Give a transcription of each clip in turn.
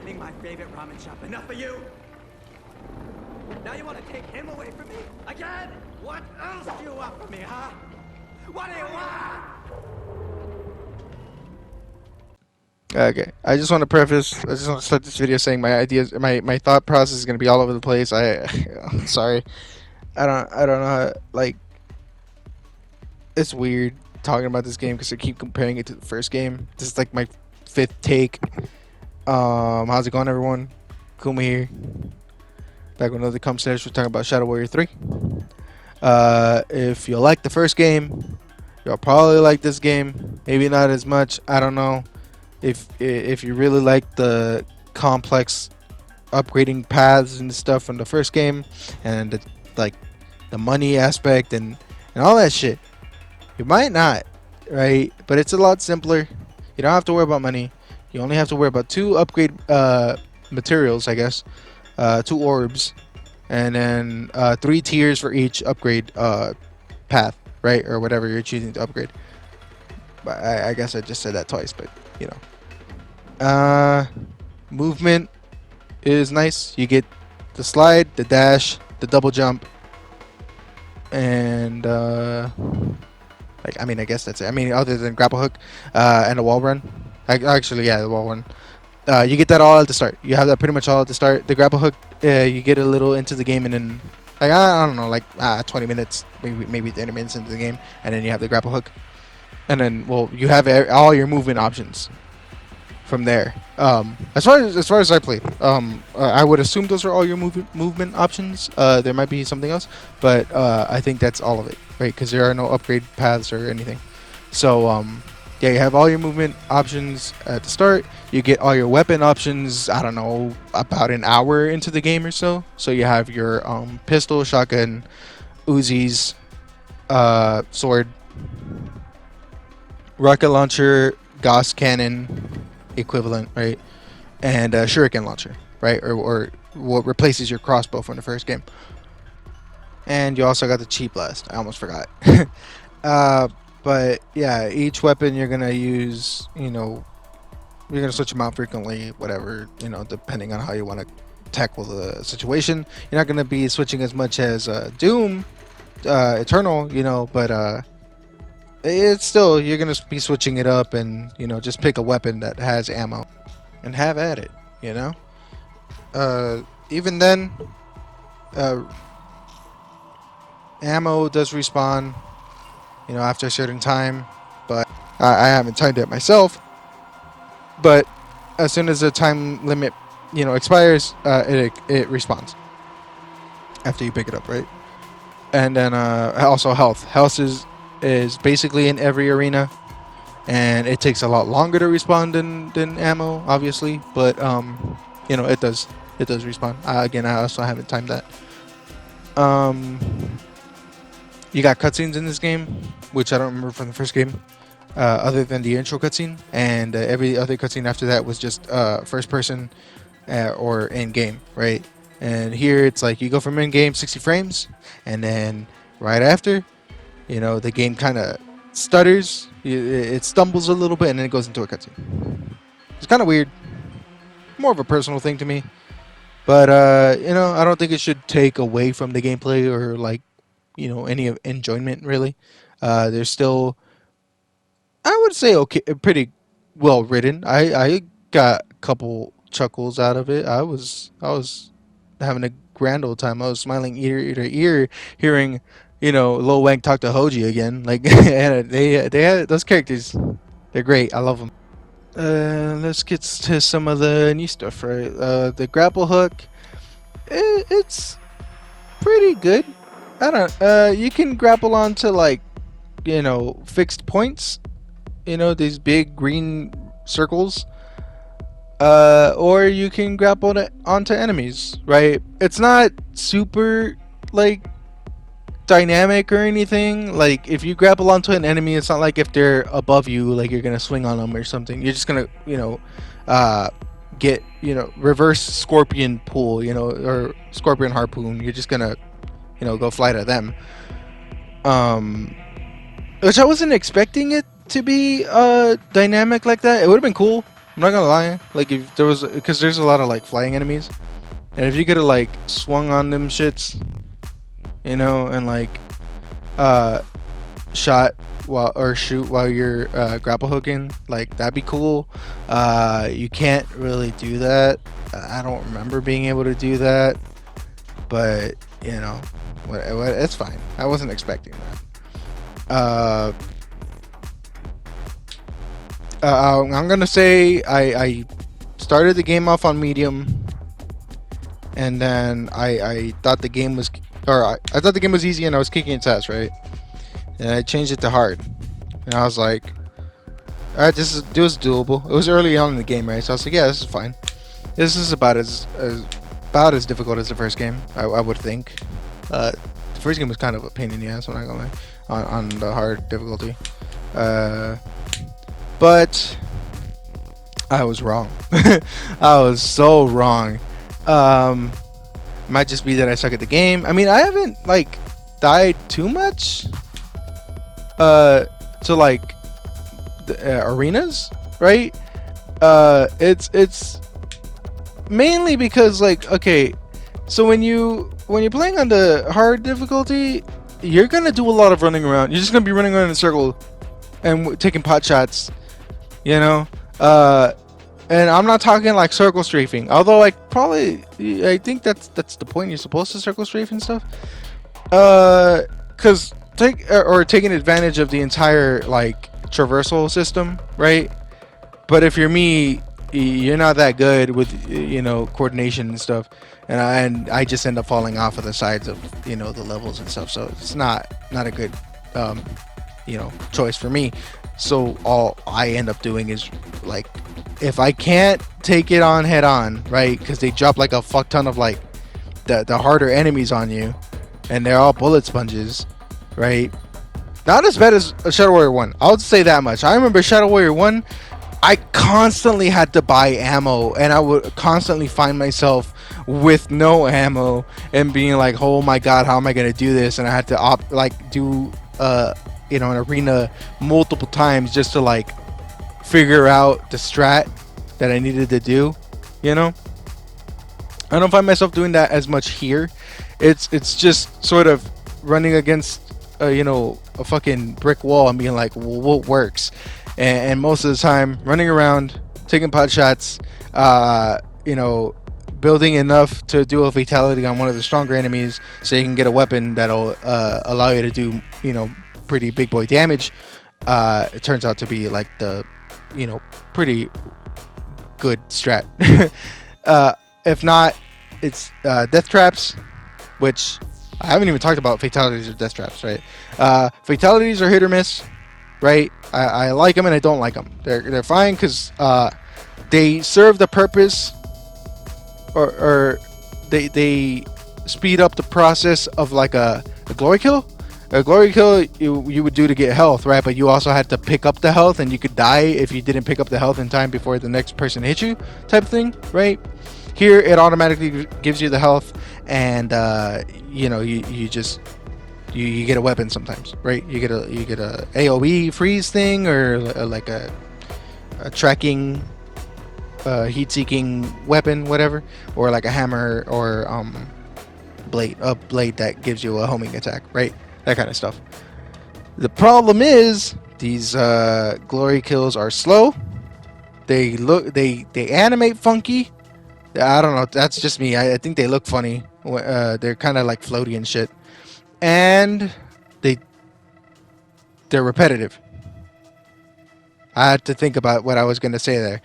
opening my favorite ramen shop enough for you? Now you want to take him away from me? Again? What else do you want from me, huh? What do you want? Okay, I just want to start this video saying my ideas, my thought process is gonna be all over the place. I'm sorry, I don't know how, like, it's weird talking about this game because I keep comparing it to the first game. This is like my fifth take. How's it going, everyone? Kuma here. Back with another Sesh. We're talking about Shadow Warrior 3. If you like the first game, you'll probably like this game. Maybe not as much. I don't know. If you really like the complex upgrading paths and stuff from the first game, and the money aspect and all that shit, you might not, right? But it's a lot simpler. You don't have to worry about money. You only have to worry about 2 upgrade materials, I guess. 2 orbs, and then 3 tiers for each upgrade path, right? Or whatever you're choosing to upgrade. But I guess I just said that twice, but you know. Movement is nice. You get the slide, the dash, the double jump, and like, I mean, I guess that's it. I mean, other than grapple hook and the wall run. Actually, yeah, the wall run. You get that all at the start. You have that pretty much all at the start. The grapple hook, you get a little into the game, and then, like, I don't know, like 20 minutes, maybe 30 minutes into the game, and then you have the grapple hook, and then, well, you have all your movement options from there. As far as I played, I would assume those are all your movement options. There might be something else, but I think that's all of it, right? Because there are no upgrade paths or anything. So yeah, you have all your movement options at the start. You get all your weapon options, I don't know, about an hour into the game or so. So you have your pistol, shotgun, Uzis, sword, rocket launcher, Gauss cannon equivalent, right? And shuriken launcher, right? Or what replaces your crossbow from the first game. And you also got the chi blast. I almost forgot. But yeah, each weapon you're gonna use, you know, you're gonna switch them out frequently, whatever, you know, depending on how you want to tackle the situation. You're not gonna be switching as much as Doom Eternal, you know, but it's still, you're gonna be switching it up, and you know, just pick a weapon that has ammo and have at it, you know. Even then, ammo does respawn, you know, after a certain time, but I haven't timed it myself. But as soon as the time limit, you know, expires, it respawns after you pick it up, right? And then also health is basically in every arena, and it takes a lot longer to respawn than ammo, obviously, but you know, it does respawn. Again, I also haven't timed that. You got cutscenes in this game, which I don't remember from the first game, other than the intro cutscene, and every other cutscene after that was just first person or in game, right? And here it's like you go from in game 60 frames, and then right after, you know, the game kind of stutters, it stumbles a little bit, and then it goes into a cutscene. It's kind of weird, more of a personal thing to me, but you know, I don't think it should take away from the gameplay or, like, you know, any of enjoyment really. There's still, I would say, okay, pretty well written. I got a couple chuckles out of it. I was having a grand old time. I was smiling ear to ear hearing, you know, Lil Wang talk to Hoji again. Like, and they had those characters. They're great. I love them. Let's get to some of the new stuff, right? The grapple hook, it's pretty good. I don't. You can grapple onto, like, you know, fixed points. You know, these big green circles. Or you can grapple onto enemies, right? It's not super, like, dynamic or anything. Like, if you grapple onto an enemy, it's not like if they're above you, like, you're gonna swing on them or something. You're just gonna, you know, get, you know, reverse scorpion pull, you know, or scorpion harpoon. You're just gonna, you know, go fly to them. Which I wasn't expecting it to be dynamic like that. It would have been cool, I'm not gonna lie. Like if there was, because there's a lot of like flying enemies, and if you could have like swung on them shits, you know, and like uh shot while or shoot while you're grapple hooking, like that'd be cool. You can't really do that. I don't remember being able to do that, but you know, it's fine. I wasn't expecting that. I'm gonna say I started the game off on medium, and then I thought the game was, I thought the game was easy, and I was kicking its ass, right? And I changed it to hard, and I was like, all right, this was doable. It was early on in the game, right? So I was like, yeah, this is fine. This is about as difficult as the first game, I would think. The first game was kind of a pain in the ass, I'm not gonna lie, on the hard difficulty. But I was wrong. I was so wrong. Might just be that I suck at the game. I mean, I haven't like died too much to like the arenas, right? It's mainly because like, okay, so when you're playing on the hard difficulty, you're gonna do a lot of running around. You're just gonna be running around in a circle and taking pot shots, you know. And I'm not talking like circle strafing, although like probably I think that's the point. You're supposed to circle strafe and stuff, because taking advantage of the entire like traversal system, right? But if you're me, you're not that good with, you know, coordination and stuff, and I just end up falling off of the sides of, you know, the levels and stuff. So it's not a good you know, choice for me. So all I end up doing is like, if I can't take it on head on, right? Because they drop like a fuck ton of like the harder enemies on you, and they're all bullet sponges, right? Not as bad as Shadow Warrior 1. I'll say that much. I remember Shadow Warrior 1, I constantly had to buy ammo, and I would constantly find myself with no ammo and being like, oh my god, how am I gonna do this? And I had to do you know, an arena multiple times just to like figure out the strat that I needed to do, you know. I don't find myself doing that as much here. It's just sort of running against you know, a fucking brick wall and being like, well, what works? And most of the time running around, taking pot shots, you know, building enough to do a fatality on one of the stronger enemies so you can get a weapon that'll allow you to do, you know, pretty big boy damage. It turns out to be like the, you know, pretty good strat. If not, it's death traps, which I haven't even talked about fatalities or death traps, right? Fatalities are hit or miss, right? I like them and I don't like them. They're fine because they serve the purpose, or they speed up the process of like a glory kill. A glory kill you would do to get health, right? But you also had to pick up the health, and you could die if you didn't pick up the health in time before the next person hit you, type thing, right? Here it automatically gives you the health, and you know, you just you get a weapon sometimes, right? You get a AOE freeze thing, or like a tracking heat-seeking weapon, whatever, or like a hammer, or a blade that gives you a homing attack, right? That kind of stuff. The problem is these glory kills are slow. They animate funky. I don't know. That's just me. I think they look funny. They're kind of like floaty and shit, and they're repetitive. I had to think about what I was gonna say there,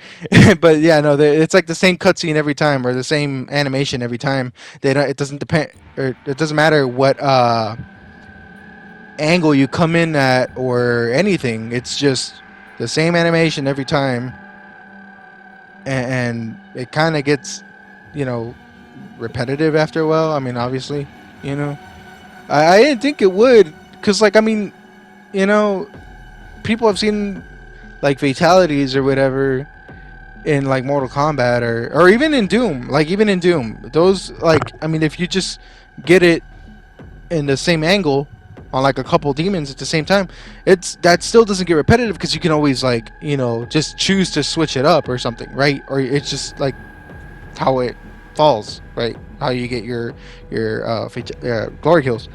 but yeah, no, it's like the same cutscene every time, or the same animation every time. It doesn't depend, or it doesn't matter what angle you come in at or anything. It's just the same animation every time, and it kind of gets, you know, repetitive after a while. I mean, obviously, you know, I didn't think it would, because like, I mean, you know, people have seen like fatalities or whatever in like Mortal Kombat, or even in Doom. Like even in Doom, those, like, I mean, if you just get it in the same angle, on like a couple demons at the same time, that still doesn't get repetitive because you can always like just choose to switch it up or something, right? Or it's just like how it falls, right? How you get your glory kills.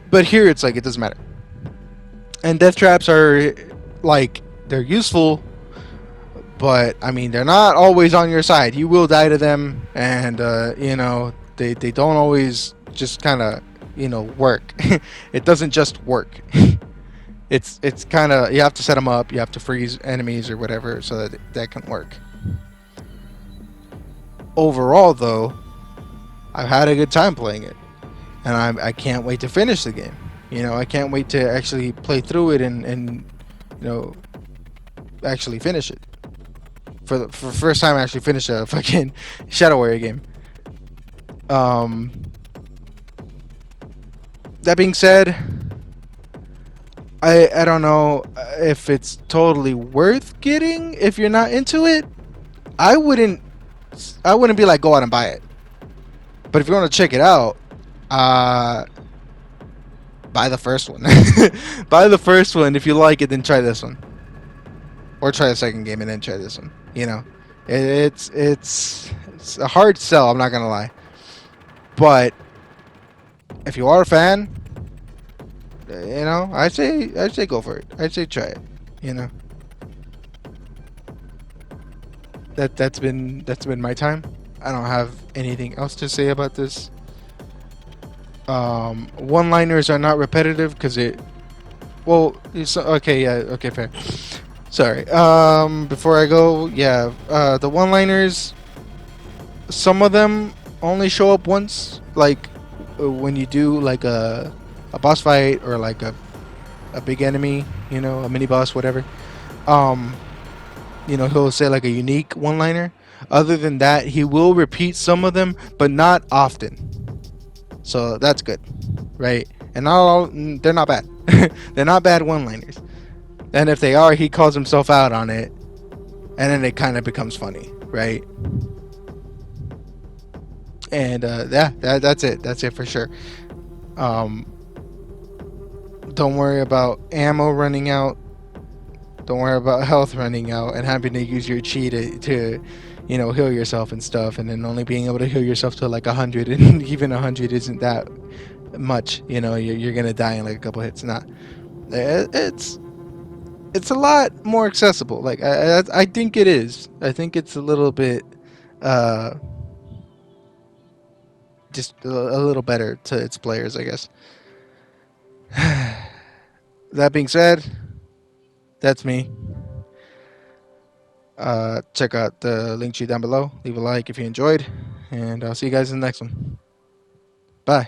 But here it's like it doesn't matter. And death traps are like they're useful, but I mean they're not always on your side. You will die to them, and they don't always just kind of work. It doesn't just work. It's kind of, you have to set them up. You have to freeze enemies or whatever so that can work. Overall, though, I've had a good time playing it, and I can't wait to finish the game. I can't wait to actually play through it and actually finish it. For the first time, I actually finish a fucking Shadow Warrior game. That being said, I don't know if it's totally worth getting if you're not into it. I wouldn't be like go out and buy it. But if you want to check it out, buy the first one. Buy the first one. If you like it, then try this one, or try the second game and then try this one. It's a hard sell. I'm not gonna lie, but if you are a fan, I'd say go for it. I'd say try it. That's been my time. I don't have anything else to say about this. One-liners are not repetitive because okay, yeah, okay, fair. Sorry. Before I go, yeah, the one-liners, some of them only show up once, like when you do like a boss fight or like a big enemy, a mini boss, whatever. He'll say like a unique one-liner. Other than that, he will repeat some of them, but not often. So that's good, right? And not all, they're not bad. They're not bad one-liners. And if they are, he calls himself out on it, and then it kind of becomes funny, right? And that's it. That's it for sure. Don't worry about ammo running out. Don't worry about health running out and having to use your chi to heal yourself and stuff, and then only being able to heal yourself to like 100, and even 100 isn't that much. You're gonna die in like a couple hits. Not. It's a lot more accessible. Like I think it is. I think it's a little bit just a little better to its players, I guess. That being said, that's me. Check out the link tree down below. Leave a like if you enjoyed, and I'll see you guys in the next one. Bye.